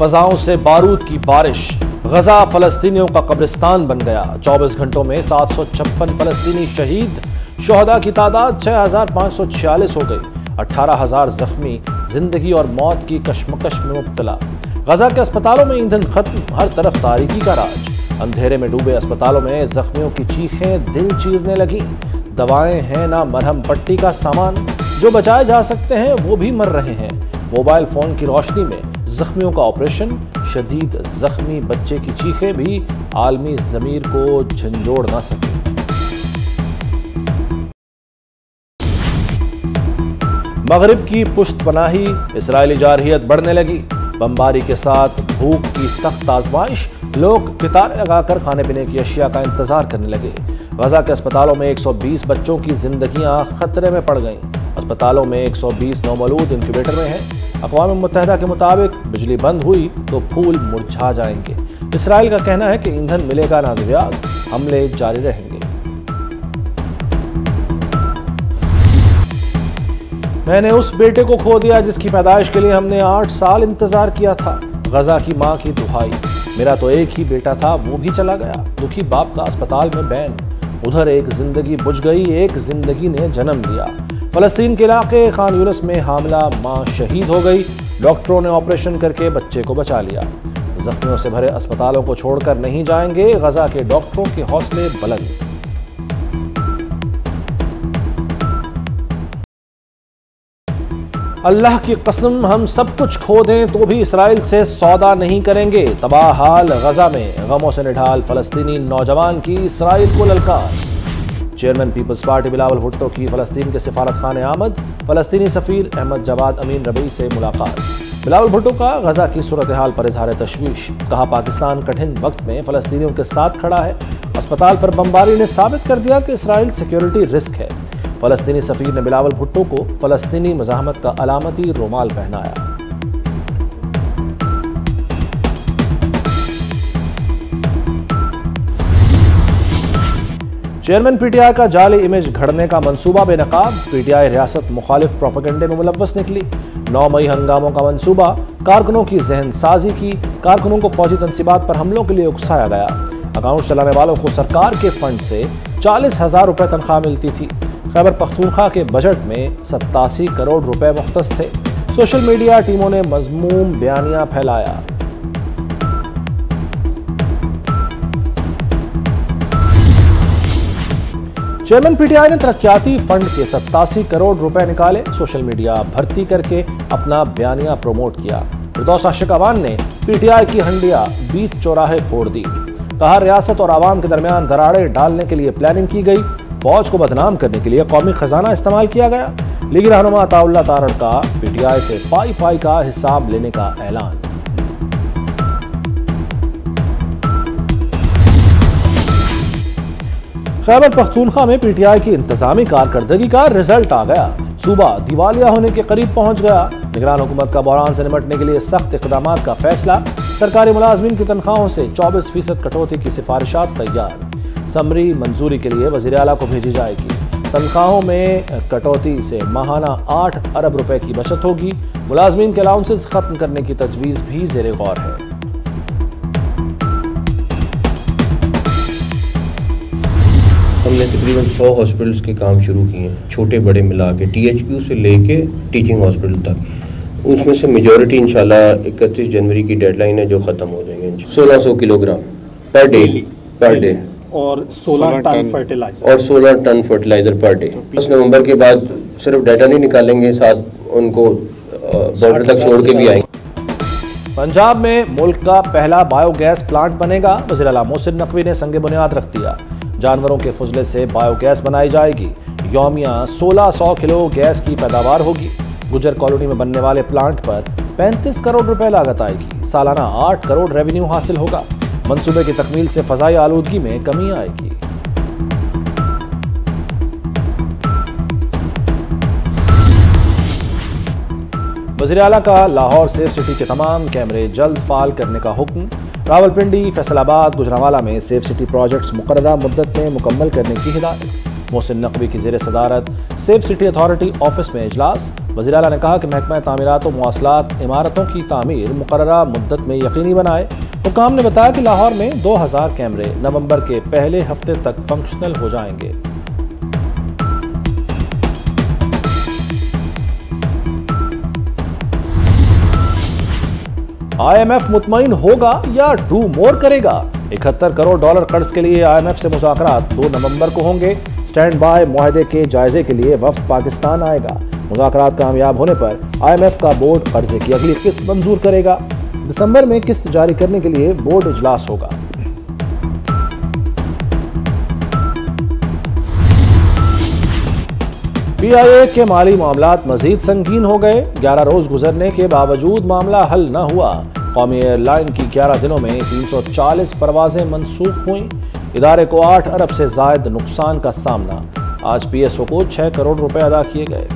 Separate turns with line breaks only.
फजाओं से बारूद की बारिश। गजा फलस्तीनियों का कब्रिस्तान बन गया। 24 घंटों में 756 फलस्तीनी शहीद। शोहदा की तादाद 6546 हो गई। 18,000 जख्मी। जिंदगी और मौत की कशमकश में मुब्तला। गजा के अस्पतालों में ईंधन खत्म, हर तरफ तारीकी का राज। अंधेरे में डूबे अस्पतालों में जख्मियों की चीखें दिल चीरने लगी। दवाएं हैं ना मरहम पट्टी का सामान। जो बचाए जा सकते हैं वो भी मर रहे हैं। मोबाइल फोन की रोशनी में जख्मियों का ऑपरेशन। शदीद जख्मी बच्चे की चीखें भी आलमी ज़मीर को झंझोड़ ना सके। मगरिब की पुश्त पनाही। इसराइली जारहियत बढ़ने लगी। बमबारी के साथ भूख की सख्त आजमाइश। लोग कतार लगाकर खाने पीने की अशिया का इंतजार करने लगे। गजा के अस्पतालों में 120 बच्चों की जिंदगियां खतरे में पड़ गईं। अस्पतालों में 120 नौमौलूद इंक्यूबेटर में हैं। अक़वाम मुत्तहिदा के मुताबिक बिजली बंद हुई तो फूल मुरझा जाएंगे। इसराइल का कहना है कि ईंधन मिलेगा ना दिव्याग, हमले जारी रहेंगे। मैंने उस बेटे को खो दिया जिसकी पैदाइश के लिए हमने 8 साल इंतजार किया था। गजा की मां की दुहाई। मेरा तो एक ही बेटा था, वो भी चला गया। दुखी बाप का अस्पताल में बैन। उधर एक जिंदगी बुझ गई, एक जिंदगी ने जन्म लिया। फलस्तीन के इलाके खान यूनिस में हामिला मां शहीद हो गई। डॉक्टरों ने ऑपरेशन करके बच्चे को बचा लिया। जख्मियों से भरे अस्पतालों को छोड़कर नहीं जाएंगे। गजा के डॉक्टरों के हौसले बुलंद। अल्लाह की कसम, हम सब कुछ खो दें तो भी इसराइल से सौदा नहीं करेंगे। तबाह हाल गजा में। गमों से निढाल फलस्तीनी नौजवान की इसराइल को ललकार। चेयरमैन पीपल्स पार्टी बिलावल भुट्टो की फलस्तीन के सिफारत खाने आमद। फलस्तीनी सफीर अहमद जवाद अमीन रबी से मुलाकात। बिलावल भुट्टो का गजा की सूरत हाल पर इजहार तशवीश। कहा पाकिस्तान कठिन वक्त में फलस्तीनियों के साथ खड़ा है। अस्पताल पर बमबारी ने साबित कर दिया कि इसराइल सिक्योरिटी रिस्क है। फलस्तीनी सफीर ने बिलावल भुट्टो को फलस्तीनी मज़ाहमत का अलामती रुमाल पहनाया। चेयरमैन पीटीआई का जाली इमेज घड़ने का मंसूबा बेनकाब। पीटीआई रियासत मुखालिफ प्रोपेगेंडे में मुलव्वस निकली। 9 मई हंगामों का मंसूबा। कारकुनों की जहन साजी की। कारकुनों को फौजी तनसीबात पर हमलों के लिए उकसाया गया। अकाउंट चलाने वालों को सरकार के फंड से 40,000 रुपए तनख्वाह मिलती थी। खैबर पख्तूनख्वा के बजट में 87 करोड़ रुपए मुख्तस थे। सोशल मीडिया टीमों ने मजमूम बयानिया फैलाया। चेयरमैन पीटीआई ने तरक्याती फंड के 87 करोड़ रुपए निकाले। सोशल मीडिया भर्ती करके अपना बयानिया प्रमोट किया। फिरदौस आशिक अवान ने पीटीआई की हंडिया बीच चौराहे फोड़ दी। कहा रियासत और आवाम के दरमियान दरारें डालने के लिए प्लानिंग की गई। फौज को बदनाम करने के लिए कौमी खजाना इस्तेमाल किया गया। लीगी रहनुमा अताउल्लाह तारड़ का पीटीआई से पाई का हिसाब लेने का ऐलान। खैबर पख्तूनख्वा में पीटीआई की इंतजामी कारकर्दगी का रिजल्ट आ गया। सूबा दिवालिया होने के करीब पहुंच गया। निगरान हुकूमत का बहरान से निपटने के लिए सख्त इक़दामात का फैसला। सरकारी मुलाजमीन की तनख्वाहों से 24% कटौती की सिफारिशात तैयार। समरी मंजूरी के लिए वज़ीर आला को भेजी जाएगी। तनख्वाहों में कटौती से माहाना 8 अरब रुपए की बचत होगी। मुलाजमीन के अलाउंसेस खत्म करने की तजवीज़ भी ज़ेरे गौर है।
हमने तकरीबन 100 हॉस्पिटल्स के काम शुरू किए हैं, छोटे बड़े मिला के, THQ से लेके टीचिंग हॉस्पिटल तक। उसमें से मेजॉरिटी इंशाल्लाह 31 जनवरी की डेडलाइन है जो ख़त्म हो जाएंगे। 1600 किलोग्राम पर डे
और 16 टन फर्टिलाइजर
पर डे। 10 नवंबर के बाद सिर्फ डाटा नहीं निकालेंगे, साथ उनको बॉर्डर तक छोड़ के भी आएंगे।
पंजाब में मुल्क का पहला बायोगैस प्लांट बनेगा। वज़ीर आला मोहसिन नकवी ने संग बुनियाद रख दिया। जानवरों के फुजले से बायोगैस बनाई जाएगी। यौमिया 1600 किलो गैस की पैदावार होगी। गुजर कॉलोनी में बनने वाले प्लांट पर 35 करोड़ रुपए लागत आएगी। सालाना 8 करोड़ रेवेन्यू हासिल होगा। मंसूबे की तकमील से फजाई आलूदगी में कमी आएगी। वज़ीर आला का लाहौर सेफ सिटी के तमाम कैमरे जल्द फाल करने का हुक्म। रावलपिंडी, फैसलाबाद, गुजरांवाला में सेफ सिटी प्रोजेक्ट्स मुकर्ररा मुद्दत में मुकम्मल करने की हिदायत। मोहसिन नकवी की ज़ेर सदारत सेफ सिटी अथॉरिटी ऑफिस में इजलास। वज़ीर आला ने कहा कि महकमा तामीरात व मवासलात इमारतों की तामीर मुकर्ररा मुद्दत में यकीनी बनाए। हुकाम ने बताया कि लाहौर में 2000 कैमरे नवंबर के पहले हफ्ते तक फंक्शनल हो जाएंगे। IMF मुतमईन होगा या डू मोर करेगा? 71 करोड़ डॉलर कर्ज के लिए IMF से मुज़ाकरात 2 नवंबर को होंगे। स्टैंड बाय मुआहदे के जायजे के लिए वफ्द पाकिस्तान आएगा। मुज़ाकरात कामयाब होने पर IMF का बोर्ड कर्जे की अगली किस्त मंजूर करेगा। दिसंबर में किस्त जारी करने के लिए बोर्ड इजलास होगा। PIA के माली मामलात मजीद संगीन हो गए। 11 रोज गुजरने के बावजूद मामला हल न हुआ। कौमी एयरलाइन की 11 दिनों में 340 परवाजें मनसूख हुई। इदारे को 8 अरब से जायद नुकसान का सामना। आज PSO को 6 करोड़ रुपए अदा किए गए।